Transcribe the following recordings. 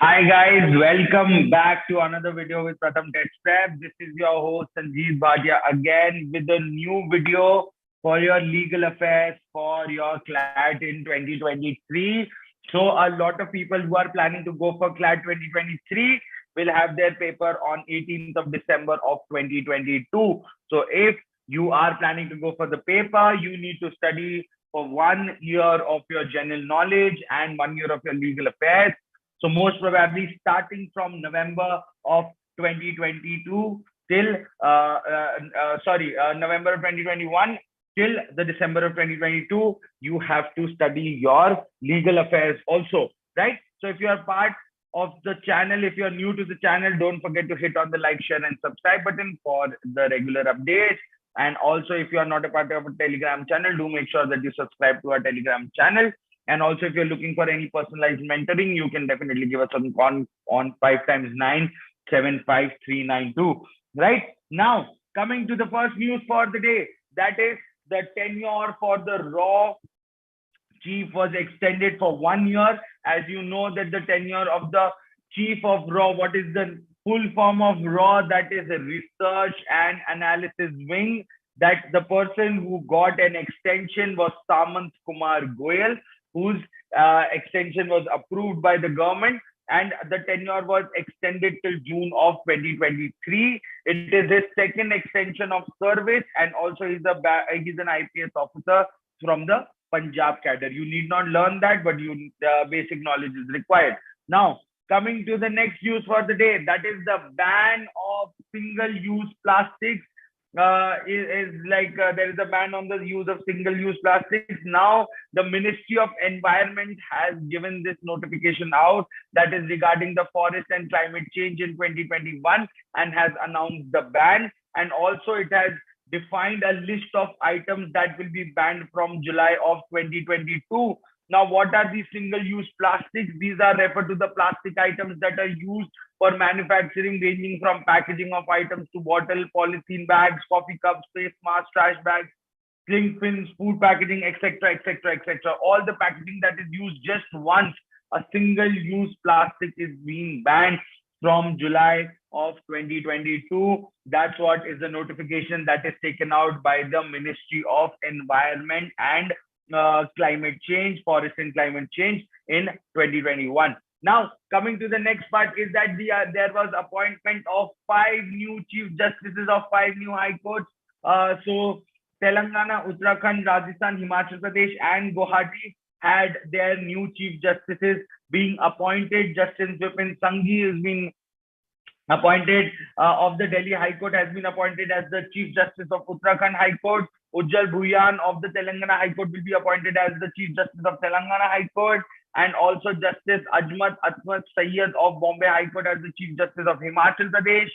Hi guys, welcome back to another video with Pratham Test Prep. This is your host Sanjeev Bhatia again with a new video for your legal affairs for your CLAT in 2023. So a lot of people who are planning to go for CLAT 2023 will have their paper on 18th of December of 2022. So if you are planning to go for the paper, you need to study for 1 year of your general knowledge and 1 year of your legal affairs. So most probably starting from November of 2022 till November of 2021 till the December of 2022, you have to study your legal affairs also, right? So if you are part of the channel, if you're new to the channel, don't forget to hit on the like, share, and subscribe button for the regular updates. And also, if you are not a part of a Telegram channel, do make sure that you subscribe to our Telegram channel. And also, if you're looking for any personalized mentoring, you can definitely give us a call on 5x9 75392. Right now, coming to the first news for the day, that is the tenure for the raw chief was extended for 1 year. As you know that the tenure of the chief of raw, what is the full form of raw? That is a research and analysis wing. That the person who got an extension was Samant Kumar Goyal, whose extension was approved by the government, and the tenure was extended till June of 2023. It is his second extension of service, and also he's an IPS officer from the Punjab cadre. You need not learn that, but basic knowledge is required. Now, coming to the next news for the day, that is the ban of single-use plastics. There is a ban on the use of single-use plastics. Now, the Ministry of Environment has given this notification out, that is regarding the forest and climate change in 2021, and has announced the ban. And also, it has defined a list of items that will be banned from July of 2022. Now, what are these single-use plastics? These are referred to the plastic items that are used for manufacturing, ranging from packaging of items to bottle, polythene bags, coffee cups, face masks, trash bags, cling fins, food packaging, etc., etc., etc. All the packaging that is used just once, a single-use plastic is being banned from July of 2022. That's what is the notification that is taken out by the Ministry of Environment and Climate Change, Forest and Climate Change in 2021. Now, coming to the next part is that there was appointment of 5 new chief justices of 5 new high courts. So Telangana, Uttarakhand, Rajasthan, Himachal Pradesh, and Guwahati had their new chief justices being appointed. Justice Vipin Sanghi has been appointed of the Delhi High Court, has been appointed as the Chief Justice of Uttarakhand High Court. Ujjal Bhuyan of the Telangana High Court will be appointed as the Chief Justice of Telangana High Court. And also Justice Ajmat Sayyed of Bombay High Court as the Chief Justice of Himachal Pradesh.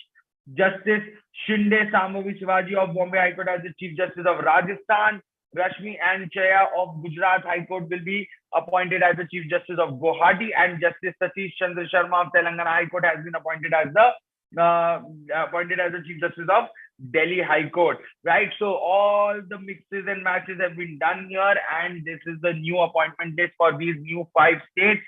Justice Shinde Sambhavi Shivaji of Bombay High Court as the Chief Justice of Rajasthan. Rashmi and Chaya of Gujarat High Court will be appointed as the Chief Justice of Guwahati, and Justice Satish Chandra Sharma of Telangana High Court has been appointed as the Chief Justice of Delhi High Court. Right. So all the mixes and matches have been done here, and this is the new appointment list for these new 5 states.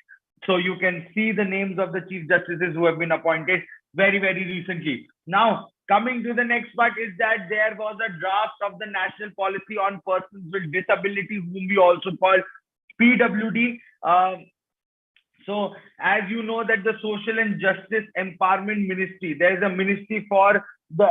So you can see the names of the Chief Justices who have been appointed very, very recently. Now, coming to the next part is that there was a draft of the National Policy on Persons with Disabilities, whom we also call PWD. So as you know that the Social and Justice Empowerment Ministry, there is a ministry for the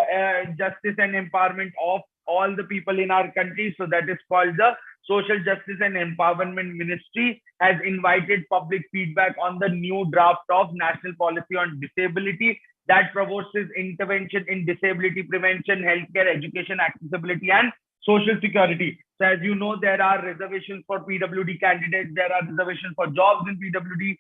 justice and empowerment of all the people in our country. So that is called the Social Justice and Empowerment Ministry, has invited public feedback on the new draft of National Policy on Disability that promotes intervention in disability prevention, healthcare, education, accessibility, and social security. So as you know, there are reservations for PWD candidates, there are reservations for jobs in PWD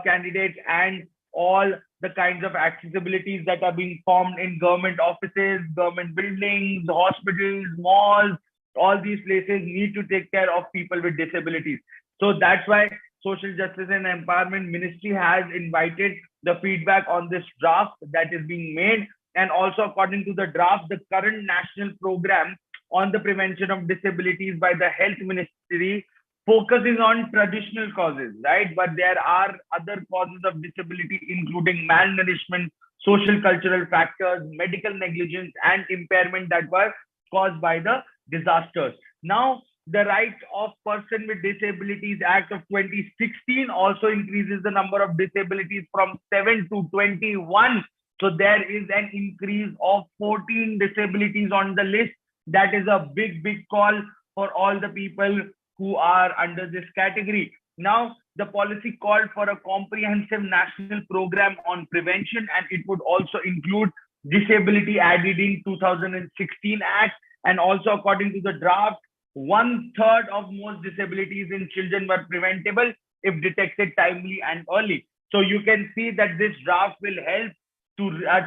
candidates, and all the kinds of accessibilities that are being formed in government offices, government buildings, hospitals, malls. All these places need to take care of people with disabilities. So that's why Social Justice and Empowerment Ministry has invited the feedback on this draft that is being made. And also, according to the draft, the current national program on the prevention of disabilities by the Health Ministry focusing on traditional causes, right? But there are other causes of disability, including malnourishment, social cultural factors, medical negligence, and impairment that were caused by the disasters. Now, the Rights of Person with Disabilities Act of 2016 also increases the number of disabilities from 7 to 21. So there is an increase of 14 disabilities on the list. That is a big, big call for all the people who are under this category. Now, the policy called for a comprehensive national program on prevention, and it would also include disability added in 2016 Act. And also, according to the draft, 1/3 of most disabilities in children were preventable if detected timely and early. So you can see that this draft will help to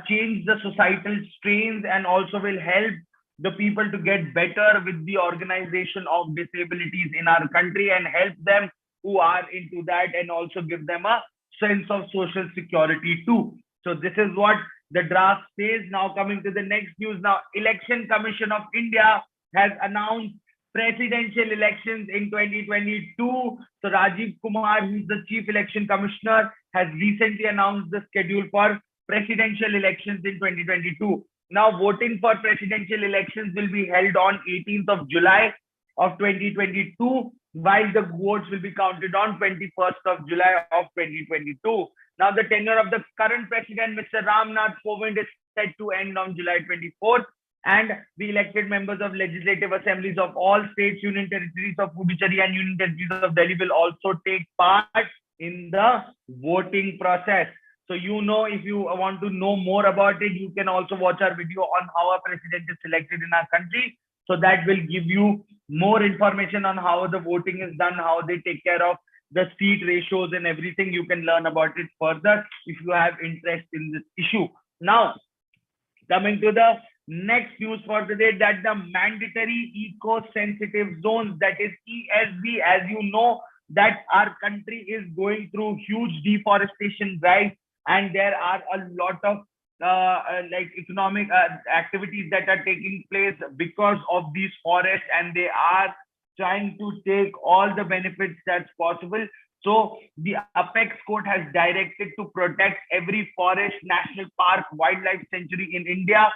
change the societal strains and also will help the people to get better with the organization of disabilities in our country and help them who are into that and also give them a sense of social security too. So this is what the draft says. Now coming to the next news. Now, Election Commission of India has announced presidential elections in 2022. So Rajiv Kumar, who is the Chief Election Commissioner, has recently announced the schedule for presidential elections in 2022. Now, voting for presidential elections will be held on 18th of July of 2022, while the votes will be counted on 21st of July of 2022. Now, the tenure of the current president, Mr. Ramnath Kovind, is set to end on July 24th, and the elected members of legislative assemblies of all states, union territories of Puducherry and union territories of Delhi will also take part in the voting process. So, you know, if you want to know more about it, you can also watch our video on how a president is selected in our country. So that will give you more information on how the voting is done, how they take care of the seat ratios and everything. You can learn about it further if you have interest in this issue. Now, coming to the next news for today, that the mandatory eco-sensitive zones, that is ESZ, as you know, that our country is going through huge deforestation drive, and there are a lot of like economic activities that are taking place because of these forests, and they are trying to take all the benefits that's possible. So the Apex Court has directed to protect every forest, national park, wildlife sanctuary in India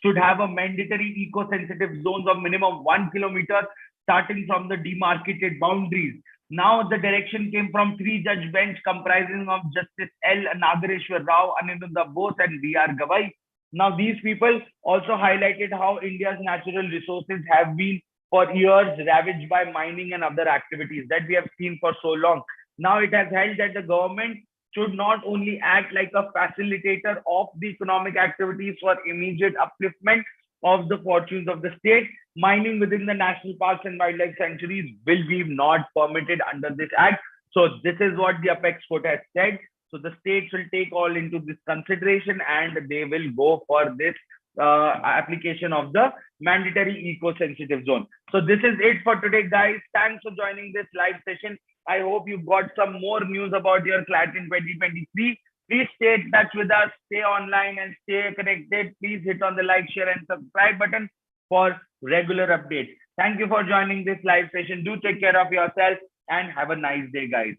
should have a mandatory eco-sensitive zones of minimum 1 kilometer starting from the demarcated boundaries. Now, the direction came from 3-judge bench comprising of Justice L. Nagareshwar Rao, Aniruddha Bose, and B.R. Gavai. Now, these people also highlighted how India's natural resources have been for years ravaged by mining and other activities that we have seen for so long. Now, it has held that the government should not only act like a facilitator of the economic activities for immediate upliftment of the fortunes of the state. Mining within the national parks and wildlife sanctuaries will be not permitted under this act. So this is what the Apex Court has said. So the states will take all into this consideration, and they will go for this application of the mandatory eco-sensitive zone. So this is it for today, guys. Thanks for joining this live session. I hope you got some more news about your CLAT in 2023. Please stay in touch with us, stay online and stay connected. Please hit on the like, share and subscribe button for regular updates. Thank you for joining this live session. Do take care of yourself and have a nice day, guys.